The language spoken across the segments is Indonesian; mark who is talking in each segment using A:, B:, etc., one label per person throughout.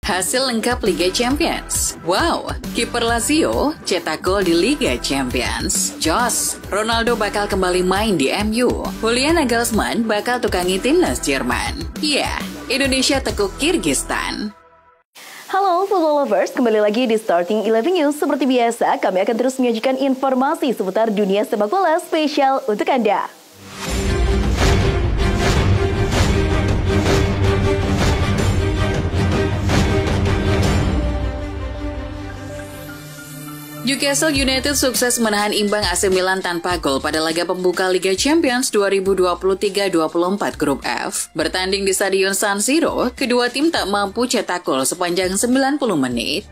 A: Hasil lengkap Liga Champions. Wow, kiper Lazio cetak gol di Liga Champions. Jos, Ronaldo bakal kembali main di MU. Julian Nagelsmann bakal tukangi timnas Jerman. Indonesia tekuk Kirgistan.
B: Halo football lovers, kembali lagi di Starting 11 News. Seperti biasa, kami akan terus menyajikan informasi seputar dunia sepak bola spesial untuk Anda.
A: Newcastle United sukses menahan imbang AC Milan tanpa gol pada laga pembuka Liga Champions 2023-24 Grup F. Bertanding di Stadion San Siro, kedua tim tak mampu cetak gol sepanjang 90 menit.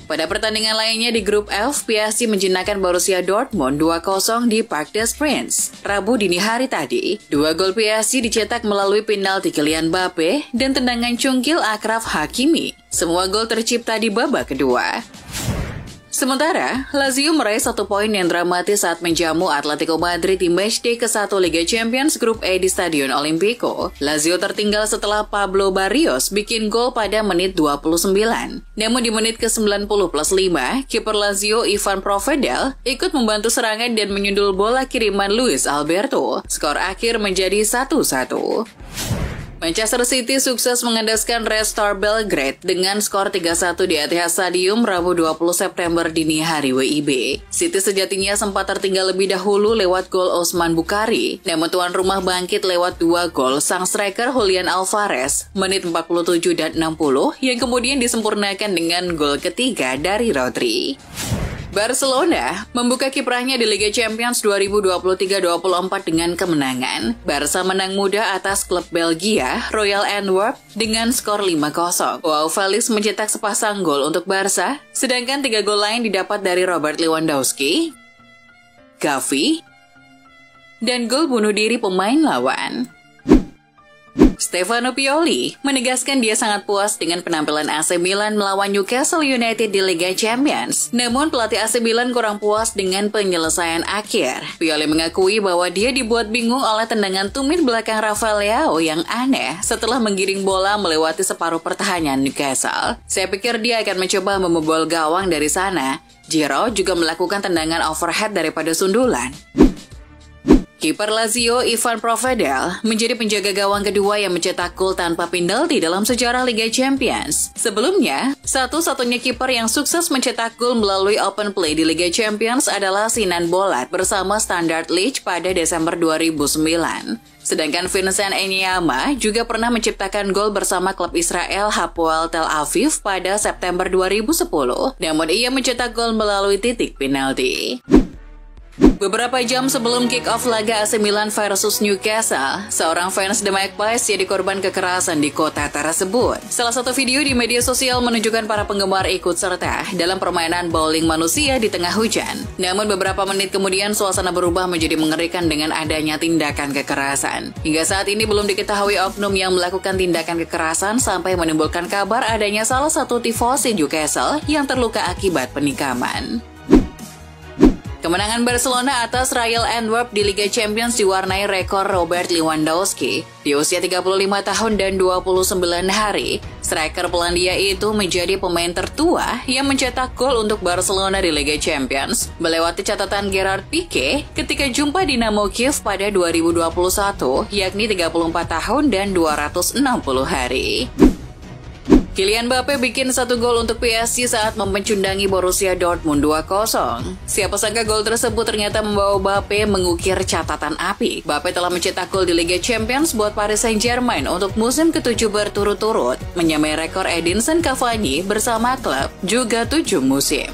A: Pada pertandingan lainnya di Grup F, PSG menjinakkan Borussia Dortmund 2-0 di Parc des Princes, Rabu dini hari tadi. Dua gol PSG dicetak melalui penalti Kylian Mbappe dan tendangan cungkil Achraf Hakimi. Semua gol tercipta di babak kedua. Sementara, Lazio meraih 1 poin yang dramatis saat menjamu Atletico Madrid di matchday ke-1 Liga Champions Grup E di Stadion Olimpico. Lazio tertinggal setelah Pablo Barrios bikin gol pada menit 29. Namun di menit ke-90 plus 5, kiper Lazio Ivan Provedel ikut membantu serangan dan menyundul bola kiriman Luis Alberto. Skor akhir menjadi 1-1. Manchester City sukses mengandaskan Red Star Belgrade dengan skor 3-1 di Etihad Stadium Rabu 20 September dini hari WIB. City sejatinya sempat tertinggal lebih dahulu lewat gol Osman Bukhari, namun tuan rumah bangkit lewat 2 gol sang striker Julian Alvarez menit 47 dan 60 yang kemudian disempurnakan dengan gol ketiga dari Rodri. Barcelona membuka kiprahnya di Liga Champions 2023-24 dengan kemenangan. Barca menang mudah atas klub Belgia, Royal Antwerp, dengan skor 5-0. Joao Felix mencetak sepasang gol untuk Barca, sedangkan 3 gol lain didapat dari Robert Lewandowski, Gavi, dan gol bunuh diri pemain lawan. Stefano Pioli menegaskan dia sangat puas dengan penampilan AC Milan melawan Newcastle United di Liga Champions. Namun pelatih AC Milan kurang puas dengan penyelesaian akhir. Pioli mengakui bahwa dia dibuat bingung oleh tendangan tumit belakang Rafael Leao yang aneh setelah menggiring bola melewati separuh pertahanan Newcastle. Saya pikir dia akan mencoba membobol gawang dari sana. Giroud juga melakukan tendangan overhead daripada sundulan. Kiper Lazio Ivan Provedel menjadi penjaga gawang kedua yang mencetak gol tanpa penalti dalam sejarah Liga Champions. Sebelumnya, satu-satunya kiper yang sukses mencetak gol melalui open play di Liga Champions adalah Sinan Bolat bersama Standard Liège pada Desember 2009. Sedangkan Vincent Enyama juga pernah menciptakan gol bersama klub Israel Hapoel Tel Aviv pada September 2010, namun ia mencetak gol melalui titik penalti. Beberapa jam sebelum kick-off laga AC Milan versus Newcastle, seorang fans The Magpies jadi korban kekerasan di kota tersebut. Salah satu video di media sosial menunjukkan para penggemar ikut serta dalam permainan bowling manusia di tengah hujan. Namun beberapa menit kemudian suasana berubah menjadi mengerikan dengan adanya tindakan kekerasan. Hingga saat ini belum diketahui oknum yang melakukan tindakan kekerasan sampai menimbulkan kabar adanya salah satu tifosi Newcastle yang terluka akibat penikaman. Kemenangan Barcelona atas Royal Antwerp di Liga Champions diwarnai rekor Robert Lewandowski. Di usia 35 tahun dan 29 hari, striker Polandia itu menjadi pemain tertua yang mencetak gol untuk Barcelona di Liga Champions, melewati catatan Gerard Pique ketika jumpa Dinamo Kiev pada 2021, yakni 34 tahun dan 260 hari. Kylian Mbappe bikin 1 gol untuk PSG saat memecundangi Borussia Dortmund 2-0. Siapa sangka gol tersebut ternyata membawa Mbappe mengukir catatan api. Mbappe telah mencetak gol di Liga Champions buat Paris Saint-Germain untuk musim ke-7 berturut-turut, menyamai rekor Edinson Cavani bersama klub juga 7 musim.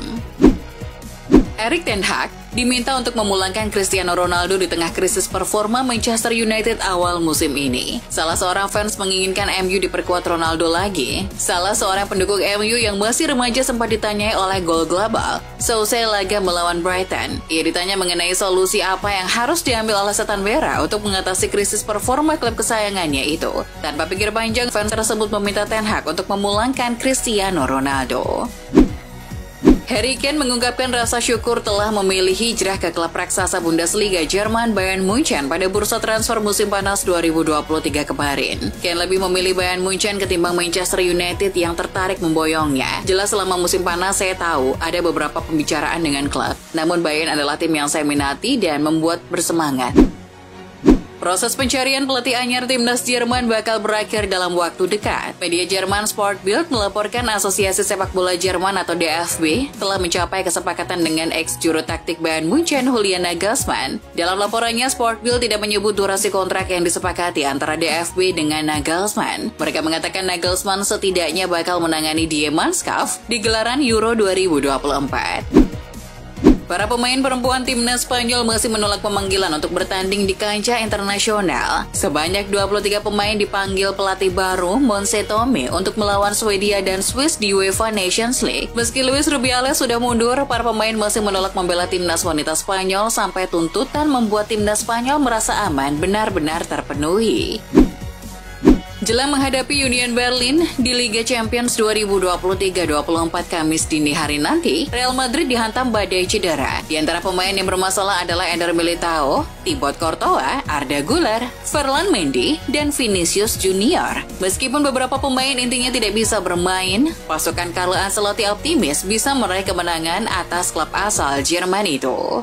A: Erik ten Hag diminta untuk memulangkan Cristiano Ronaldo di tengah krisis performa Manchester United awal musim ini. Salah seorang fans menginginkan MU diperkuat Ronaldo lagi. Salah seorang pendukung MU yang masih remaja sempat ditanyai oleh Gol Global seusai laga melawan Brighton. Ia ditanya mengenai solusi apa yang harus diambil oleh Setan Merah untuk mengatasi krisis performa klub kesayangannya itu. Tanpa pikir panjang, fans tersebut meminta ten Hag untuk memulangkan Cristiano Ronaldo. Harry Kane mengungkapkan rasa syukur telah memilih hijrah ke klub raksasa Bundesliga Jerman Bayern Munchen pada bursa transfer musim panas 2023 kemarin. Kane lebih memilih Bayern Munchen ketimbang Manchester United yang tertarik memboyongnya. Jelas selama musim panas saya tahu ada beberapa pembicaraan dengan klub, namun Bayern adalah tim yang saya minati dan membuat bersemangat. Proses pencarian pelatih anyar timnas Jerman bakal berakhir dalam waktu dekat. Media Jerman Sport Bild melaporkan Asosiasi Sepak Bola Jerman atau DFB telah mencapai kesepakatan dengan ex-juru taktik Bayern Munchen Julian Nagelsmann. Dalam laporannya, Sport Bild tidak menyebut durasi kontrak yang disepakati antara DFB dengan Nagelsmann. Mereka mengatakan Nagelsmann setidaknya bakal menangani Die Mannschaft di gelaran Euro 2024. Para pemain perempuan timnas Spanyol masih menolak pemanggilan untuk bertanding di kancah internasional. Sebanyak 23 pemain dipanggil pelatih baru Montse Tomé untuk melawan Swedia dan Swiss di UEFA Nations League. Meski Luis Rubiales sudah mundur, para pemain masih menolak membela timnas wanita Spanyol sampai tuntutan membuat timnas Spanyol merasa aman benar-benar terpenuhi. Jelang menghadapi Union Berlin di Liga Champions 2023-24 Kamis dini hari nanti, Real Madrid dihantam badai cedera. Di antara pemain yang bermasalah adalah Eder Militao, Thibaut Courtois, Arda Güler, Ferland Mendy, dan Vinicius Junior. Meskipun beberapa pemain intinya tidak bisa bermain, pasukan Carlo Ancelotti optimis bisa meraih kemenangan atas klub asal Jerman itu.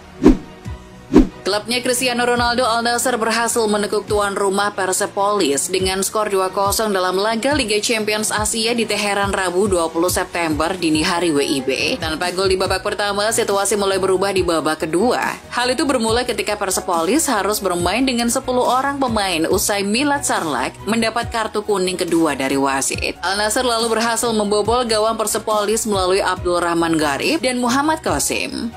A: Klubnya Cristiano Ronaldo Al Nassr berhasil menekuk tuan rumah Persepolis dengan skor 2-0 dalam laga Liga Champions Asia di Teheran Rabu 20 September dini hari WIB. Tanpa gol di babak pertama, situasi mulai berubah di babak kedua. Hal itu bermula ketika Persepolis harus bermain dengan 10 orang pemain usai Milad Sarlak mendapat kartu kuning kedua dari wasit. Al Nassr lalu berhasil membobol gawang Persepolis melalui Abdul Rahman Gharib dan Muhammad Qasim.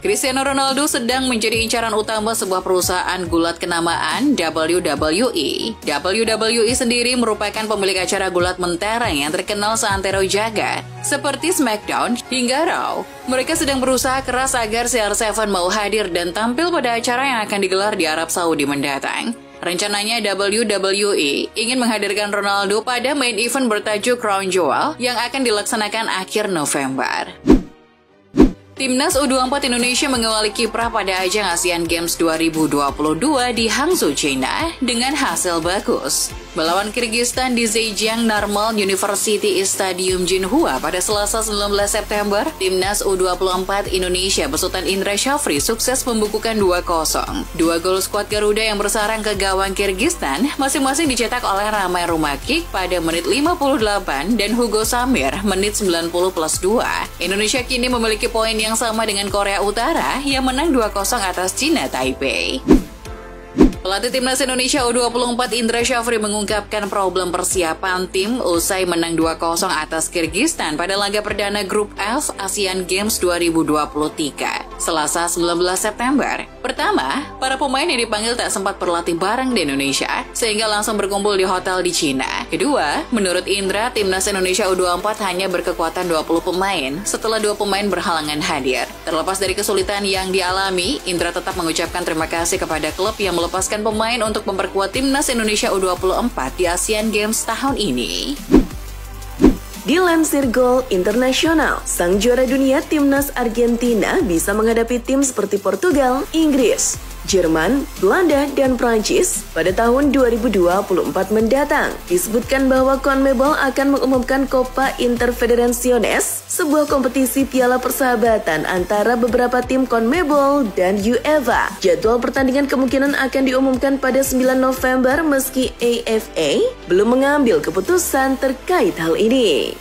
A: Cristiano Ronaldo sedang menjadi incaran utama sebuah perusahaan gulat kenamaan WWE. WWE sendiri merupakan pemilik acara gulat mentereng yang terkenal seantero jagat, seperti SmackDown hingga Raw. Mereka sedang berusaha keras agar CR7 mau hadir dan tampil pada acara yang akan digelar di Arab Saudi mendatang. Rencananya WWE ingin menghadirkan Ronaldo pada main event bertajuk Crown Jewel yang akan dilaksanakan akhir November. Timnas U24 Indonesia mengawali kiprah pada ajang Asian Games 2022 di Hangzhou, China dengan hasil bagus. Melawan Kyrgyzstan di Zhejiang Normal University Stadium Jinhua pada Selasa 19 September, Timnas U24 Indonesia besutan Indra Syafri sukses membukukan 2-0. Dua gol skuad Garuda yang bersarang ke gawang Kyrgyzstan masing-masing dicetak oleh Ramai Rumakik pada menit 58 dan Hugo Samir menit 90+2. Indonesia kini memiliki poin yang sama dengan Korea Utara yang menang 2-0 atas Cina Taipei. Pelatih Timnas Indonesia U24 Indra Syafri mengungkapkan problem persiapan tim usai menang 2-0 atas Kyrgyzstan pada laga perdana Grup F Asian Games 2023, Selasa 19 September. Pertama, para pemain yang dipanggil tak sempat berlatih bareng di Indonesia, sehingga langsung berkumpul di hotel di Cina. Kedua, menurut Indra, Timnas Indonesia U24 hanya berkekuatan 20 pemain setelah 2 pemain berhalangan hadir. Terlepas dari kesulitan yang dialami, Indra tetap mengucapkan terima kasih kepada klub yang melepaskan pemain untuk memperkuat Timnas Indonesia U24 di Asian Games tahun ini.
B: Dilansir Gol Internasional, sang juara dunia Timnas Argentina bisa menghadapi tim seperti Portugal, Inggris, Jerman, Belanda, dan Prancis pada tahun 2024 mendatang. Disebutkan bahwa CONMEBOL akan mengumumkan Copa Interfederaciones, sebuah kompetisi piala persahabatan antara beberapa tim CONMEBOL dan UEFA. Jadwal pertandingan kemungkinan akan diumumkan pada 9 November meski AFA belum mengambil keputusan terkait hal ini.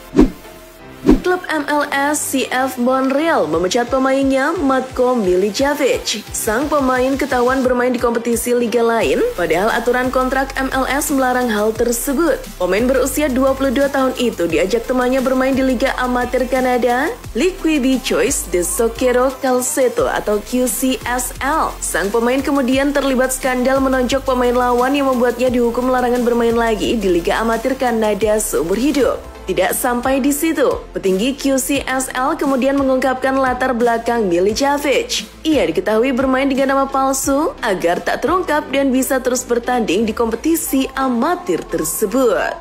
B: Klub MLS CF Montreal memecat pemainnya Matko Milicevic. Sang pemain ketahuan bermain di kompetisi liga lain, padahal aturan kontrak MLS melarang hal tersebut. Pemain berusia 22 tahun itu diajak temannya bermain di Liga Amatir Kanada, Liquibi Choice de Soccer Calceto atau QCSL. Sang pemain kemudian terlibat skandal menonjok pemain lawan yang membuatnya dihukum larangan bermain lagi di Liga Amatir Kanada seumur hidup. Tidak sampai di situ, petinggi QCSL kemudian mengungkapkan latar belakang Milicevic. Ia diketahui bermain dengan nama palsu agar tak terungkap dan bisa terus bertanding di kompetisi amatir tersebut.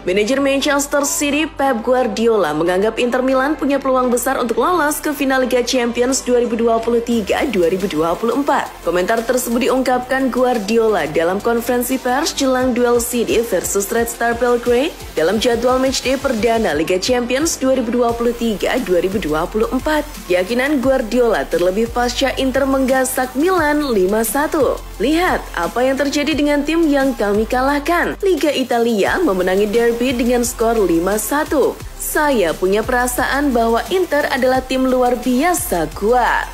B: Manajer Manchester City Pep Guardiola menganggap Inter Milan punya peluang besar untuk lolos ke final Liga Champions 2023-2024. Komentar tersebut diungkapkan Guardiola dalam konferensi pers jelang duel City versus Red Star Belgrade dalam jadwal matchday perdana Liga Champions 2023-2024. Keyakinan Guardiola terlebih pasca Inter menggasak Milan 5-1. Lihat apa yang terjadi dengan tim yang kami kalahkan. Liga Italia memenangi derby dengan skor 5-1. Saya punya perasaan bahwa Inter adalah tim luar biasa kuat.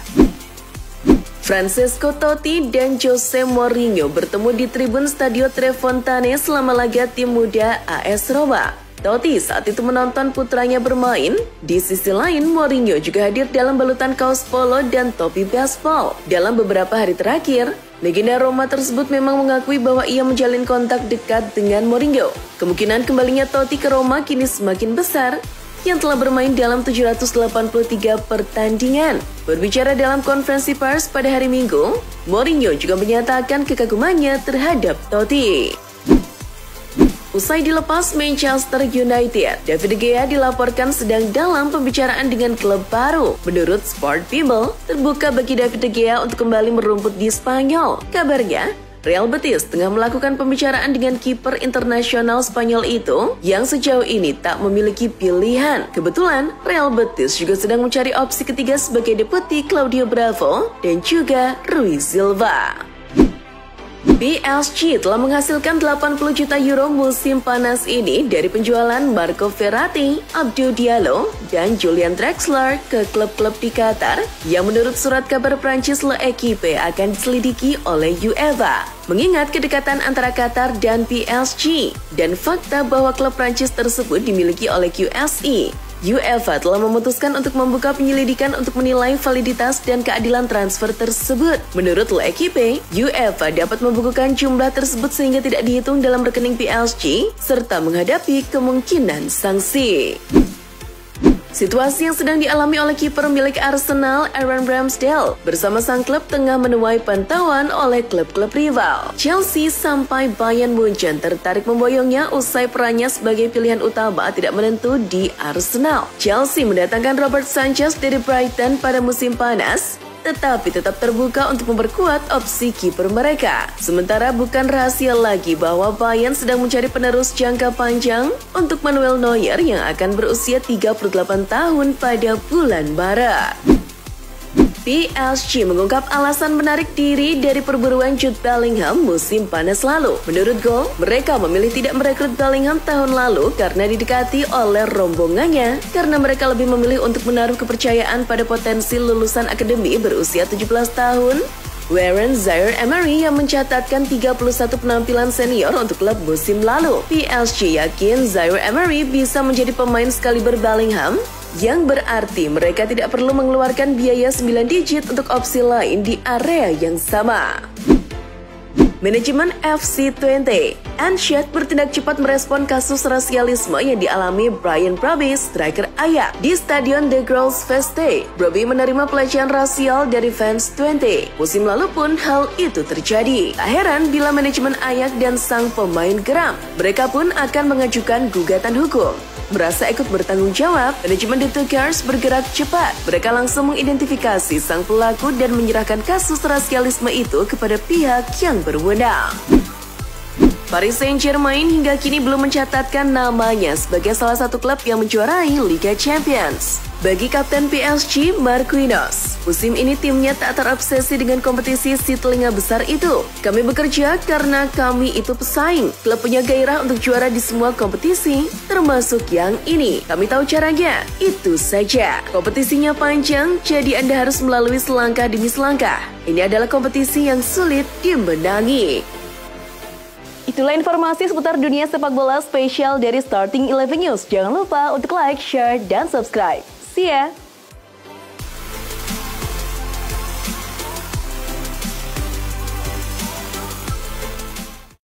B: Francesco Totti dan Jose Mourinho bertemu di tribun Stadio Tre Fontane selama laga tim muda AS Roma. Totti saat itu menonton putranya bermain. Di sisi lain, Mourinho juga hadir dalam balutan kaos polo dan topi baseball. Dalam beberapa hari terakhir, legenda Roma tersebut memang mengakui bahwa ia menjalin kontak dekat dengan Mourinho. Kemungkinan kembalinya Totti ke Roma kini semakin besar, yang telah bermain dalam 783 pertandingan. Berbicara dalam konferensi pers pada hari Minggu, Mourinho juga menyatakan kekagumannya terhadap Totti. Usai dilepas Manchester United, David De Gea dilaporkan sedang dalam pembicaraan dengan klub baru. Menurut Sport People, terbuka bagi David De Gea untuk kembali merumput di Spanyol. Kabarnya, Real Betis tengah melakukan pembicaraan dengan kiper internasional Spanyol itu yang sejauh ini tak memiliki pilihan. Kebetulan, Real Betis juga sedang mencari opsi ketiga sebagai deputi Claudio Bravo dan juga Rui Silva. PSG telah menghasilkan 80 juta euro musim panas ini dari penjualan Marco Verratti, Abdou Diallo, dan Julian Draxler ke klub-klub di Qatar yang menurut surat kabar Prancis L'Equipe akan diselidiki oleh UEFA. Mengingat kedekatan antara Qatar dan PSG dan fakta bahwa klub Prancis tersebut dimiliki oleh QSI, UEFA telah memutuskan untuk membuka penyelidikan untuk menilai validitas dan keadilan transfer tersebut. Menurut L'Equipe, UEFA dapat membukukan jumlah tersebut sehingga tidak dihitung dalam rekening PSG serta menghadapi kemungkinan sanksi. Situasi yang sedang dialami oleh kiper milik Arsenal, Aaron Ramsdale, bersama sang klub tengah menuai pantauan oleh klub-klub rival. Chelsea sampai Bayern Munchen tertarik memboyongnya usai perannya sebagai pilihan utama tidak menentu di Arsenal. Chelsea mendatangkan Robert Sanchez dari Brighton pada musim panas, tetapi tetap terbuka untuk memperkuat opsi kiper mereka. Sementara bukan rahasia lagi bahwa Bayern sedang mencari penerus jangka panjang untuk Manuel Neuer yang akan berusia 38 tahun pada bulan Maret. PSG mengungkap alasan menarik diri dari perburuan Jude Bellingham musim panas lalu. Menurut Goal, mereka memilih tidak merekrut Bellingham tahun lalu karena didekati oleh rombongannya, karena mereka lebih memilih untuk menaruh kepercayaan pada potensi lulusan akademi berusia 17 tahun. Warren Zaïre-Emery yang mencatatkan 31 penampilan senior untuk klub musim lalu. PSG yakin Zaïre-Emery bisa menjadi pemain sekaliber Bellingham, yang berarti mereka tidak perlu mengeluarkan biaya 9 digit untuk opsi lain di area yang sama. Manajemen FC Twente, Anshad bertindak cepat merespon kasus rasialisme yang dialami Brian Brobby, striker Ajax. Di Stadion De Grols Veste, Brobby menerima pelecehan rasial dari fans Twente. Musim lalu pun hal itu terjadi. Tak heran bila manajemen Ajax dan sang pemain geram. Mereka pun akan mengajukan gugatan hukum. Merasa ikut bertanggung jawab, manajemen The Tuckers bergerak cepat. Mereka langsung mengidentifikasi sang pelaku dan menyerahkan kasus rasialisme itu kepada pihak yang berwenang. Paris Saint-Germain hingga kini belum mencatatkan namanya sebagai salah satu klub yang menjuarai Liga Champions. Bagi kapten PSG, Marquinhos, musim ini timnya tak terobsesi dengan kompetisi si telinga besar itu. Kami bekerja karena kami itu pesaing. Klub punya gairah untuk juara di semua kompetisi, termasuk yang ini. Kami tahu caranya, itu saja. Kompetisinya panjang, jadi Anda harus melalui selangkah demi selangkah. Ini adalah kompetisi yang sulit dimenangi. Itulah informasi seputar dunia sepak bola spesial dari Starting 11 News. Jangan lupa untuk like, share, dan subscribe. See ya!